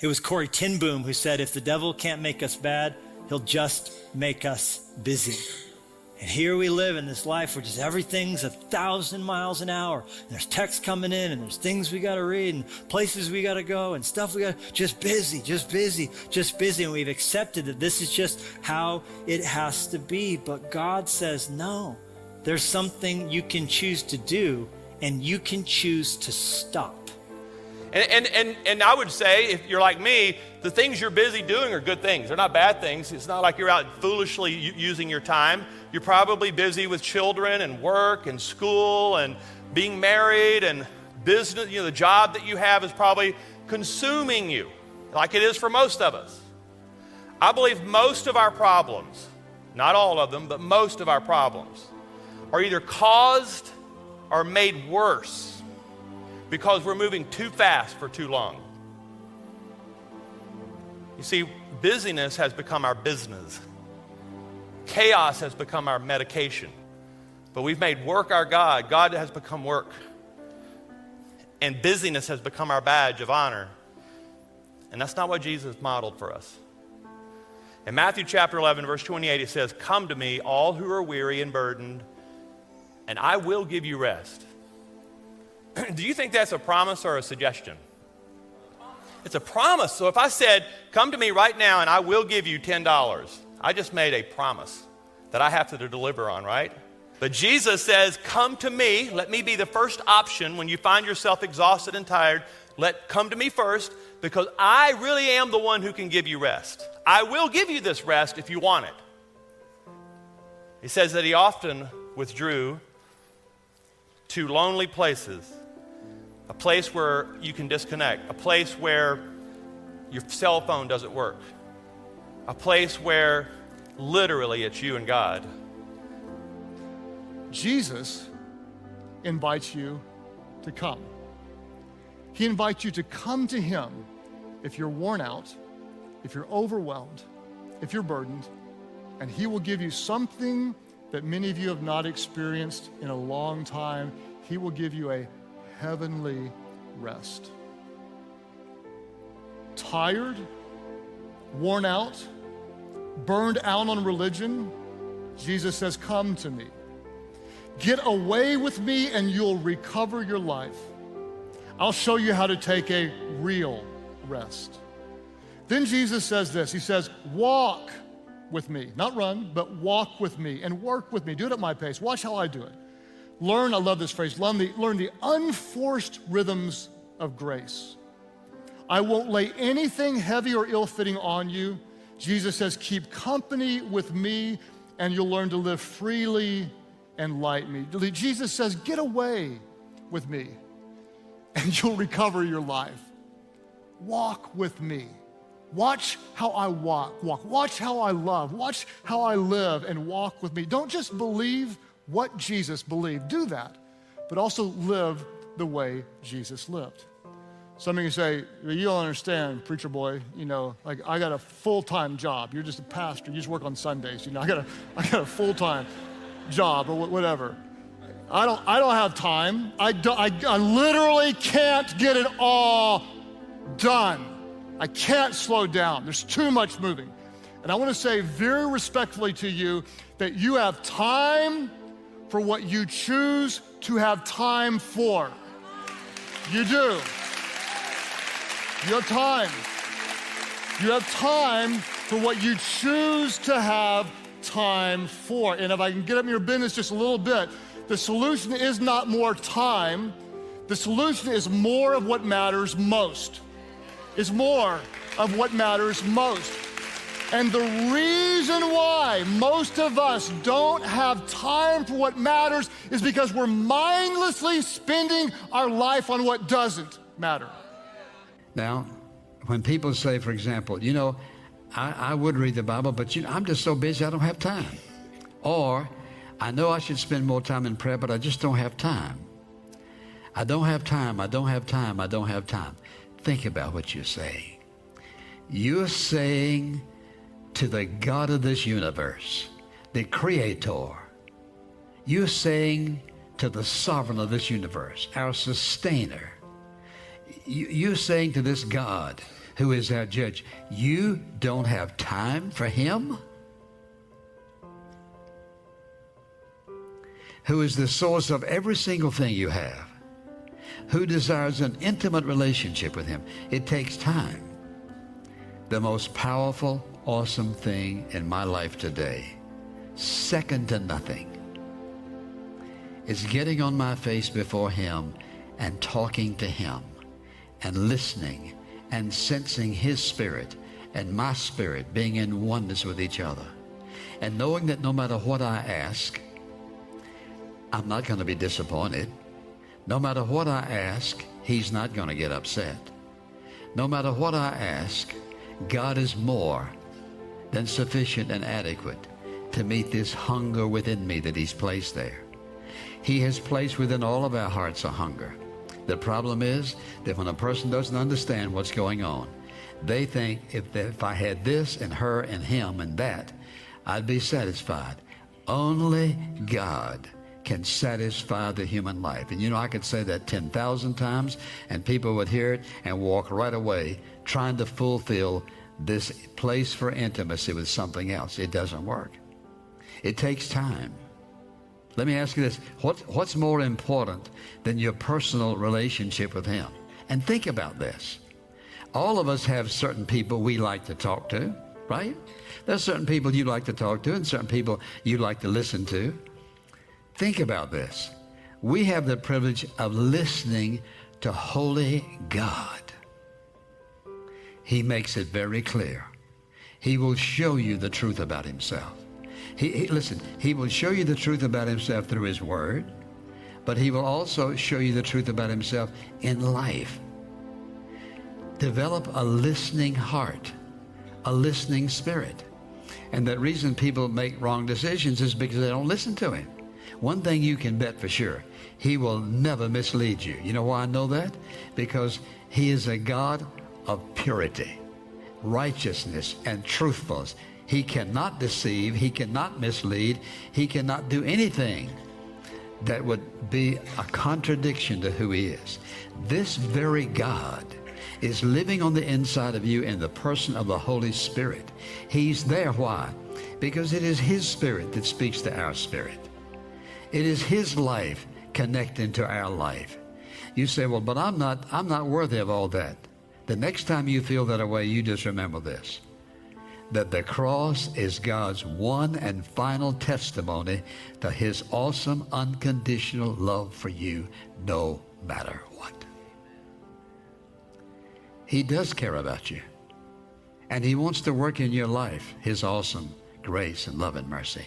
It was Corrie ten Boom who said, if the devil can't make us bad, he'll just make us busy. And here we live in this life where just everything's 1,000 miles an hour. And there's texts coming in, and there's things we got to read, and places we got to go, and stuff we got to, just busy. And we've accepted that this is just how it has to be. But God says, no, there's something you can choose to do, and you can choose to stop. And I would say, if you're like me, the things you're busy doing are good things. They're not bad things. It's not like you're out foolishly using your time. You're probably busy with children and work and school and being married and business. The job that you have is probably consuming you, like it is for most of us. I believe most of our problems, not all of them, but most of our problems, are either caused or made worse because we're moving too fast for too long. You see, busyness has become our business. Chaos has become our medication. But we've made work our God. God has become work. And busyness has become our badge of honor. And that's not what Jesus modeled for us. In Matthew chapter 11, verse 28, it says, "Come to me, all who are weary and burdened, and I will give you rest." Do you think that's a promise or a suggestion? It's a promise. So if I said, come to me right now and I will give you $10, I just made a promise that I have to deliver on, right? But Jesus says, come to me. Let me be the first option when you find yourself exhausted and tired. Come to me first, because I really am the one who can give you rest. I will give you this rest if you want it. He says that he often withdrew to lonely places, a place where you can disconnect, a place where your cell phone doesn't work, a place where literally it's you and God. Jesus invites you to come. He invites you to come to him if you're worn out, if you're overwhelmed, if you're burdened, and he will give you something that many of you have not experienced in a long time. He will give you a heavenly rest. Tired, worn out, burned out on religion, Jesus says, come to me. Get away with me and you'll recover your life. I'll show you how to take a real rest. Then Jesus says this, he says, walk with me, not run, but walk with me and work with me. Do it at my pace. Watch how I do it. Learn, I love this phrase, learn the unforced rhythms of grace. I won't lay anything heavy or ill-fitting on you. Jesus says, keep company with me and you'll learn to live freely and lightly. Jesus says, get away with me and you'll recover your life. Walk with me. Watch how I walk. Watch how I love. Watch how I live and walk with me. Don't just believe what Jesus believed. Do that, but also live the way Jesus lived. Some of you say, well, you don't understand, preacher boy, like I got a full-time job. You're just a pastor. You just work on Sundays. I got a full-time job or whatever. I don't have time. I literally can't get it all done. I can't slow down. There's too much moving. And I want to say very respectfully to you that you have time for what you choose to have time for. You do. You have time. You have time for what you choose to have time for. And if I can get up in your business just a little bit, the solution is not more time. The solution is more of what matters most. Is more of what matters most. And the reason why most of us don't have time for what matters is because we're mindlessly spending our life on what doesn't matter. Now, when people say, for example, I would read the Bible, but I'm just so busy I don't have time. Or, I know I should spend more time in prayer, but I just don't have time. I don't have time. Think about what you're saying. You're saying to the God of this universe, the Creator, you're saying to the Sovereign of this universe, our Sustainer, you're saying to this God who is our judge. You don't have time for him? Who is the source of every single thing you have, who desires an intimate relationship with him. It takes time. The most powerful, awesome thing in my life today, second to nothing, is getting on my face before him and talking to him and listening and sensing his spirit and my spirit being in oneness with each other, and knowing that no matter what I ask, I'm not going to be disappointed. No matter what I ask, he's not going to get upset. No matter what I ask, God is more than sufficient and adequate to meet this hunger within me that he's placed there. He has placed within all of our hearts a hunger. The problem is that when a person doesn't understand what's going on, they think if I had this and her and him and that, I'd be satisfied. Only God can satisfy the human life. And you know, I could say that 10,000 times and people would hear it and walk right away trying to fulfill this place for intimacy with something else. It doesn't work. It takes time. Let me ask you this. What's more important than your personal relationship with him? And think about this. All of us have certain people we like to talk to, right? There's certain people you like to talk to and certain people you like to listen to. Think about this. We have the privilege of listening to holy God. He makes it very clear. He will show you the truth about himself. Listen, he will show you the truth about himself through his word, but he will also show you the truth about himself in life. Develop a listening heart, a listening spirit. And the reason people make wrong decisions is because they don't listen to him. One thing you can bet for sure, he will never mislead you. You know why I know that? Because he is a God of purity, righteousness, and truthfulness. He cannot deceive. He cannot mislead. He cannot do anything that would be a contradiction to who he is. This very God is living on the inside of you in the person of the Holy Spirit. He's there. Why? Because it is his spirit that speaks to our spirit. It is his life connecting to our life. You say, well, but I'm not worthy of all that. The next time you feel that way, you just remember this, that the cross is God's one and final testimony to his awesome, unconditional love for you, no matter what. He does care about you, and he wants to work in your life his awesome grace and love and mercy.